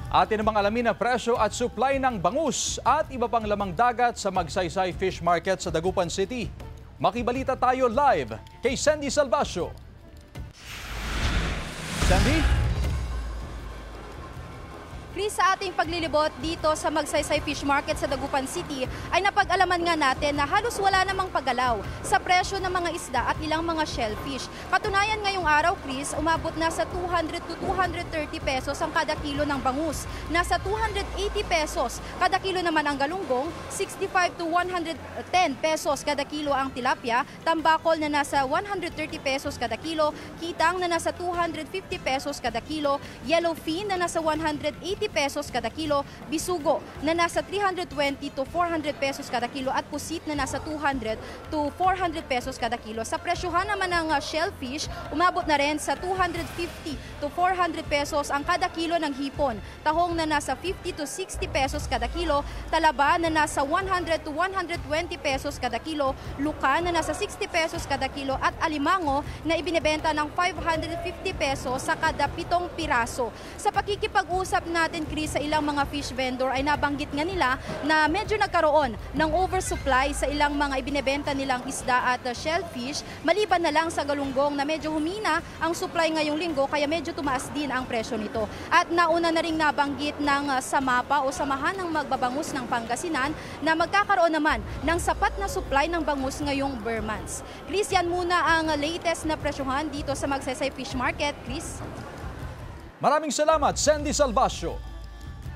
Atin namang alamin ang presyo at supply ng bangus at iba pang lamang dagat sa Magsaysay Fish Market sa Dagupan City. Makibalita tayo live kay Sandy Salvacio. Sandy? Chris, sa ating paglilibot dito sa Magsaysay Fish Market sa Dagupan City ay napag-alaman nga natin na halos wala namang paggalaw sa presyo ng mga isda at ilang mga shellfish. Katunayan ngayong araw, Chris, umabot na sa 200 to 230 pesos ang kada kilo ng bangus. Nasa 280 pesos kada kilo naman ang galunggong, 65 to 110 pesos kada kilo ang tilapia, tambakol na nasa 130 pesos kada kilo, kitang na nasa 250 pesos kada kilo, yellowfin na nasa 180 pesos kada kilo, bisugo na nasa 320 to 400 pesos kada kilo at pusit na nasa 200 to 400 pesos kada kilo. Sa presyohan naman ng shellfish, umabot na rin sa 250 to 400 pesos ang kada kilo ng hipon, tahong na nasa 50 to 60 pesos kada kilo, talaba na nasa 100 to 120 pesos kada kilo, luka na nasa 60 pesos kada kilo at alimango na ibinebenta ng 550 pesos sa kada 7 piraso. Sa pakikipag-usap natin, Chris, sa ilang mga fish vendor ay nabanggit nga nila na medyo nagkaroon ng oversupply sa ilang mga ibinebenta nilang isda at shellfish, maliban na lang sa galunggong na medyo humina ang supply ngayong linggo kaya medyo tumaas din ang presyo nito. At nauna na ring nabanggit ng SAMAPA o Samahan ng Magbabangus ng Pangasinan na magkakaroon naman ng sapat na supply ng bangus ngayong Burr months. Chris, yan muna ang latest na presyohan dito sa Magsaysay Fish Market. Chris? Maraming salamat, Sandy Salvacio.